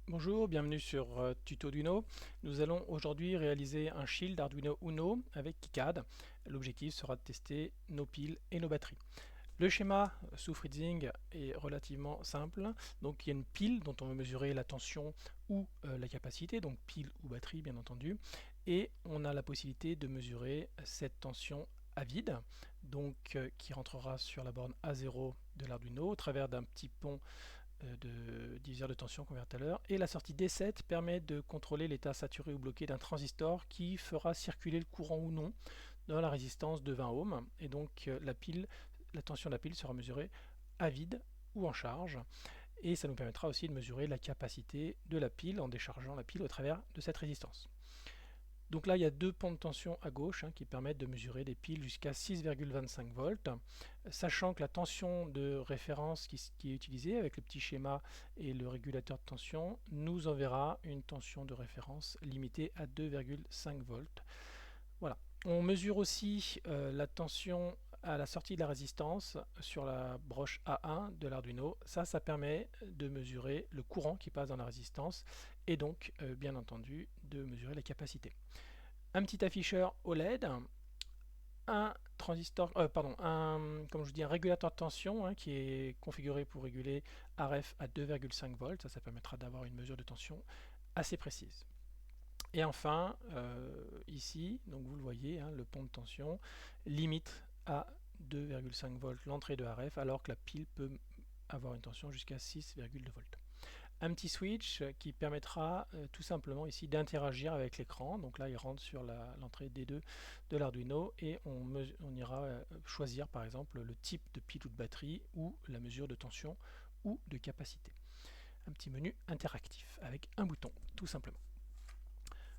Bonjour, bienvenue sur Tuto Arduino. Nous allons aujourd'hui réaliser un shield Arduino Uno avec KiCad. L'objectif sera de tester nos piles et nos batteries. Le schéma sous Fritzing est relativement simple. Donc il y a une pile dont on veut mesurer la tension ou la capacité, donc pile ou batterie bien entendu. Et on a la possibilité de mesurer cette tension à vide, donc qui rentrera sur la borne A0 de l'Arduino au travers d'un petit pont de diviseur de tension converteur. Et la sortie D7 permet de contrôler l'état saturé ou bloqué d'un transistor qui fera circuler le courant ou non dans la résistance de 20 ohms. Et donc la tension de la pile sera mesurée à vide ou en charge. Et ça nous permettra aussi de mesurer la capacité de la pile en déchargeant la pile au travers de cette résistance. Donc là, il y a deux ponts de tension à gauche qui permettent de mesurer des piles jusqu'à 6,25 volts, sachant que la tension de référence qui est utilisée avec le petit schéma et le régulateur de tension nous enverra une tension de référence limitée à 2,5 volts. Voilà. On mesure aussi la tension à la sortie de la résistance sur la broche A1 de l'Arduino. Ça permet de mesurer le courant qui passe dans la résistance et donc, bien entendu, de mesurer la capacité. Un petit afficheur OLED, un transistor, comme je dis, un régulateur de tension qui est configuré pour réguler RF à 2,5 volts. Ça permettra d'avoir une mesure de tension assez précise. Et enfin, ici, donc vous le voyez, le pont de tension limite à 2,5 volts l'entrée de RF, alors que la pile peut avoir une tension jusqu'à 6,2 volts. Un petit switch qui permettra tout simplement ici d'interagir avec l'écran. Donc là, il rentre sur l'entrée D2 de l'Arduino et on ira choisir par exemple le type de pile ou de batterie ou la mesure de tension ou de capacité. Un petit menu interactif avec un bouton, tout simplement.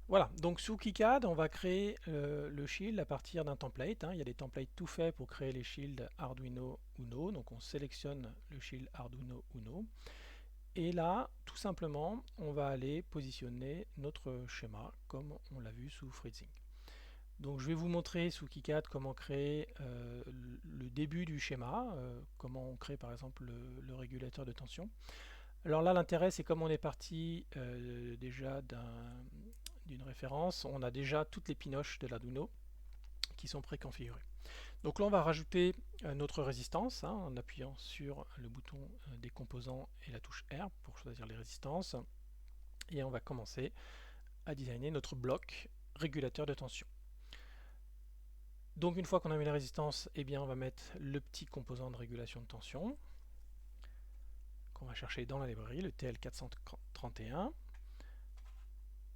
Voilà, donc sous KiCad, on va créer le shield à partir d'un template. Il y a des templates tout faits pour créer les shields Arduino Uno. Donc on sélectionne le shield Arduino Uno. Et là, tout simplement, on va aller positionner notre schéma comme on l'a vu sous Fritzing. Donc je vais vous montrer sous KiCad comment créer le début du schéma, comment on crée par exemple le régulateur de tension. Alors là, l'intérêt, c'est comme on est parti déjà d'une référence, on a déjà toutes les pinoches de l'Arduino qui sont préconfigurées. Donc là, on va rajouter notre résistance en appuyant sur le bouton des composants et la touche R pour choisir les résistances. Et on va commencer à designer notre bloc régulateur de tension. Donc une fois qu'on a mis la résistance, eh bien, on va mettre le petit composant de régulation de tension qu'on va chercher dans la librairie, le TL431,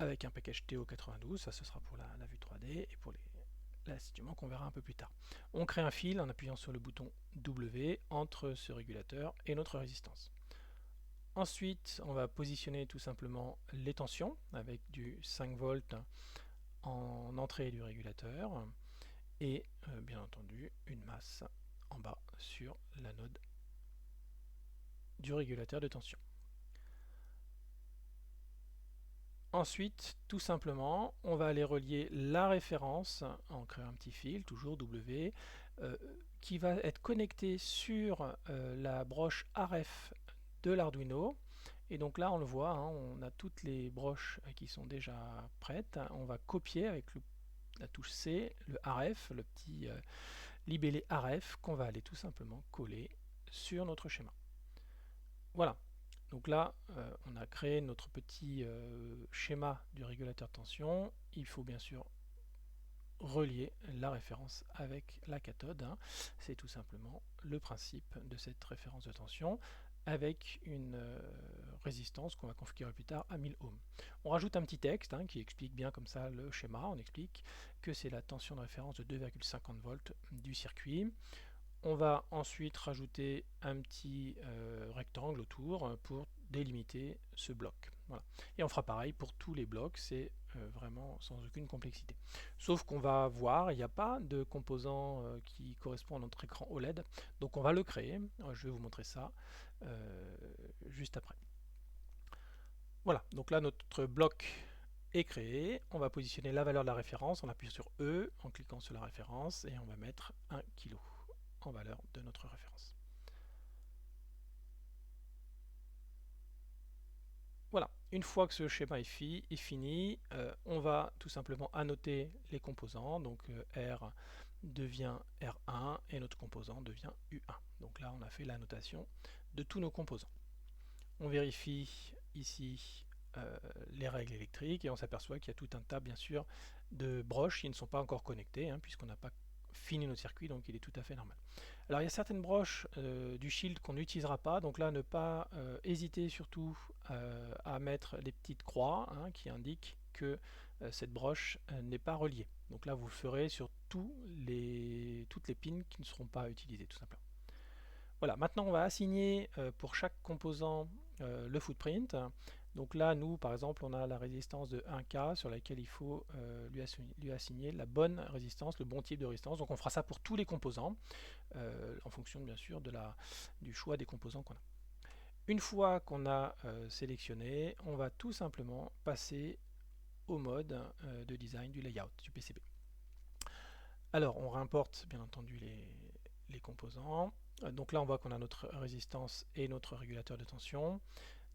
avec un package TO92, ça ce sera pour la vue 3D et pour l'assignement qu'on verra un peu plus tard. On crée un fil en appuyant sur le bouton W entre ce régulateur et notre résistance. Ensuite, on va positionner tout simplement les tensions avec du 5 volts en entrée du régulateur et bien entendu une masse en bas sur la node du régulateur de tension. Ensuite, tout simplement, on va aller relier la référence en créant un petit fil, toujours W, qui va être connecté sur la broche RF de l'Arduino. Et donc là, on le voit, on a toutes les broches qui sont déjà prêtes. On va copier avec la touche C, le RF, le petit libellé RF, qu'on va aller tout simplement coller sur notre schéma. Voilà. Donc là, on a créé notre petit schéma du régulateur de tension. Il faut bien sûr relier la référence avec la cathode. C'est tout simplement le principe de cette référence de tension avec une résistance qu'on va configurer plus tard à 1000 ohms. On rajoute un petit texte qui explique bien comme ça le schéma. On explique que c'est la tension de référence de 2,50 volts du circuit. On va ensuite rajouter un petit rectangle autour pour délimiter ce bloc. Voilà. Et on fera pareil pour tous les blocs, c'est vraiment sans aucune complexité. Sauf qu'on va voir, il n'y a pas de composant qui correspond à notre écran OLED, donc on va le créer. Je vais vous montrer ça juste après. Voilà, donc là notre bloc est créé. On va positionner la valeur de la référence, on appuie sur E en cliquant sur la référence et on va mettre 1 kg en valeur de notre référence. Voilà, une fois que ce schéma est fini, on va tout simplement annoter les composants. Donc R devient R1 et notre composant devient U1. Donc là, on a fait l'annotation de tous nos composants. On vérifie ici les règles électriques et on s'aperçoit qu'il y a tout un tas, bien sûr, de broches qui ne sont pas encore connectées, puisqu'on n'a pas fini notre circuit, donc il est tout à fait normal. Alors il y a certaines broches du shield qu'on n'utilisera pas, donc là ne pas hésiter surtout à mettre les petites croix qui indiquent que cette broche n'est pas reliée. Donc là vous le ferez sur toutes les pins qui ne seront pas utilisées tout simplement. Voilà, maintenant on va assigner pour chaque composant le footprint. Donc là, nous, par exemple, on a la résistance de 1K sur laquelle il faut lui assigner la bonne résistance, le bon type de résistance. Donc on fera ça pour tous les composants, en fonction bien sûr du choix des composants qu'on a. Une fois qu'on a sélectionné, on va tout simplement passer au mode de design du layout du PCB. Alors, on réimporte bien entendu les composants. Donc là, on voit qu'on a notre résistance et notre régulateur de tension.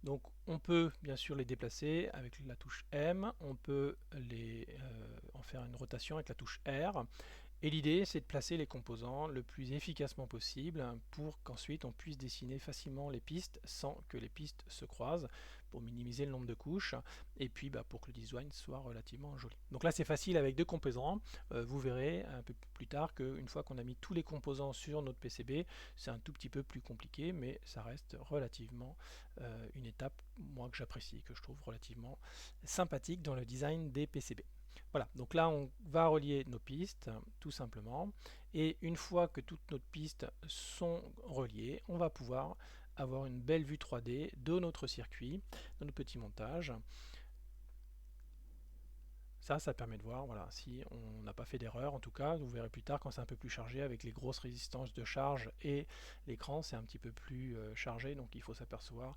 Donc on peut bien sûr les déplacer avec la touche M, on peut en faire une rotation avec la touche R. Et l'idée, c'est de placer les composants le plus efficacement possible pour qu'ensuite on puisse dessiner facilement les pistes sans que les pistes se croisent, pour minimiser le nombre de couches et puis pour que le design soit relativement joli. Donc là, c'est facile avec deux composants. Vous verrez un peu plus tard qu'une fois qu'on a mis tous les composants sur notre PCB, c'est un tout petit peu plus compliqué, mais ça reste relativement une étape, moi, que j'apprécie, que je trouve relativement sympathique dans le design des PCB. Voilà, donc là on va relier nos pistes tout simplement, et une fois que toutes nos pistes sont reliées, on va pouvoir avoir une belle vue 3D de notre circuit, de notre petit montage. Ça permet de voir voilà, si on n'a pas fait d'erreur. En tout cas, vous verrez plus tard quand c'est un peu plus chargé avec les grosses résistances de charge et l'écran, c'est un petit peu plus chargé, donc il faut s'apercevoir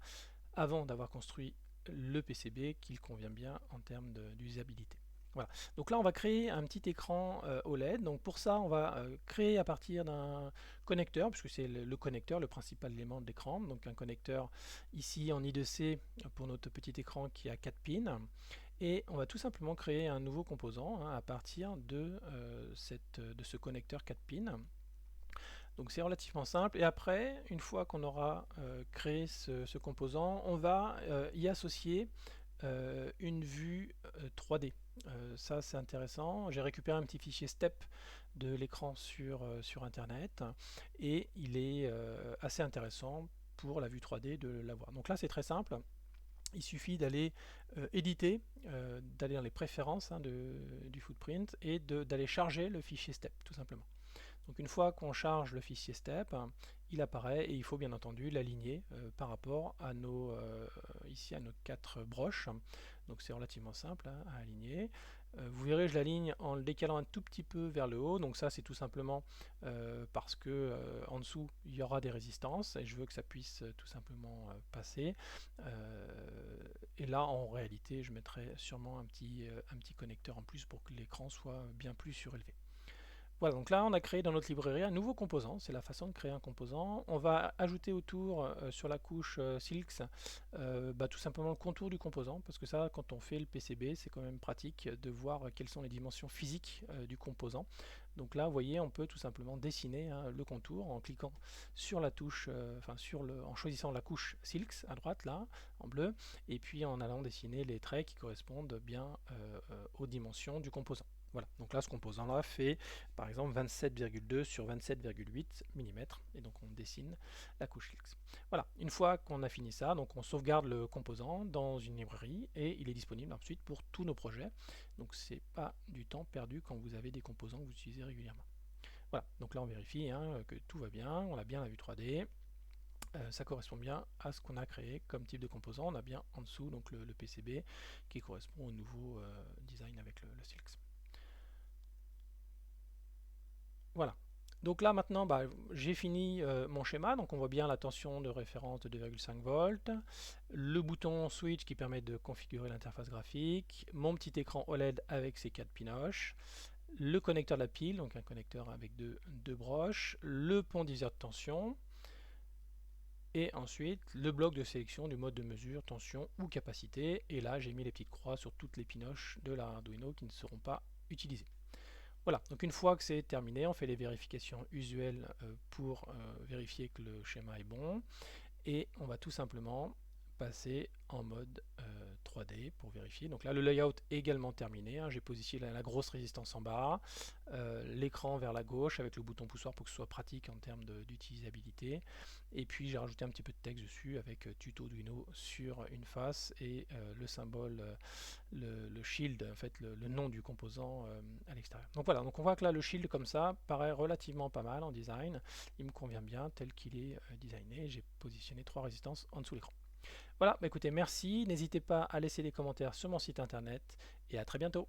avant d'avoir construit le PCB qu'il convient bien en termes d'usabilité. Voilà. Donc là, on va créer un petit écran OLED. Donc pour ça, on va créer à partir d'un connecteur, puisque c'est le connecteur, le principal élément de l'écran. Donc un connecteur ici en I2C pour notre petit écran qui a 4 pins. Et on va tout simplement créer un nouveau composant à partir de ce connecteur 4 pins. Donc c'est relativement simple. Et après, une fois qu'on aura créé ce composant, on va y associer une vue 3D. Ça c'est intéressant. J'ai récupéré un petit fichier step de l'écran sur internet et il est assez intéressant pour la vue 3D de l'avoir. Donc là c'est très simple. Il suffit d'aller éditer, d'aller dans les préférences du footprint et d'aller charger le fichier step tout simplement. Donc une fois qu'on charge le fichier step, il apparaît et il faut bien entendu l'aligner par rapport à ici à nos 4 broches. Donc c'est relativement simple à aligner. Vous verrez, je l'aligne en le décalant un tout petit peu vers le haut. Donc ça c'est tout simplement parce que en dessous il y aura des résistances et je veux que ça puisse tout simplement passer. Et là en réalité je mettrai sûrement un petit connecteur en plus pour que l'écran soit bien plus surélevé. Voilà, donc là on a créé dans notre librairie un nouveau composant, c'est la façon de créer un composant. On va ajouter autour sur la couche Silks tout simplement le contour du composant, parce que ça quand on fait le PCB c'est quand même pratique de voir quelles sont les dimensions physiques du composant. Donc là vous voyez on peut tout simplement dessiner le contour en cliquant sur la touche, en choisissant la couche Silks à droite là en bleu, et puis en allant dessiner les traits qui correspondent bien aux dimensions du composant. Voilà, donc là ce composant là fait par exemple 27,2 sur 27,8 mm et donc on dessine la couche X. Voilà, une fois qu'on a fini ça, donc on sauvegarde le composant dans une librairie et il est disponible ensuite pour tous nos projets. Donc c'est pas du temps perdu quand vous avez des composants que vous utilisez régulièrement. Voilà, donc là on vérifie que tout va bien, on a bien la vue 3D. Ça correspond bien à ce qu'on a créé comme type de composant. On a bien en dessous donc le PCB qui correspond au nouveau design avec le Silks. Voilà. Donc là maintenant, j'ai fini mon schéma. Donc on voit bien la tension de référence de 2,5 volts, le bouton switch qui permet de configurer l'interface graphique, mon petit écran OLED avec ses 4 pinoches, le connecteur de la pile, donc un connecteur avec deux broches, le pont diviseur de tension, Et ensuite, le bloc de sélection du mode de mesure, tension ou capacité. Et là, j'ai mis les petites croix sur toutes les pinoches de l'Arduino qui ne seront pas utilisées. Voilà, donc une fois que c'est terminé, on fait les vérifications usuelles pour vérifier que le schéma est bon. Et on va tout simplement passer en mode 3D pour vérifier. Donc là, le layout est également terminé, hein. J'ai positionné la grosse résistance en bas, l'écran vers la gauche avec le bouton poussoir pour que ce soit pratique en termes d'utilisabilité. Et puis j'ai rajouté un petit peu de texte dessus avec tuto Arduino sur une face et le symbole, le shield, en fait le nom du composant à l'extérieur. Donc voilà, donc on voit que là le shield comme ça paraît relativement pas mal en design. Il me convient bien tel qu'il est designé. J'ai positionné 3 résistances en dessous de l'écran. Voilà, bah écoutez, merci. N'hésitez pas à laisser des commentaires sur mon site internet et à très bientôt.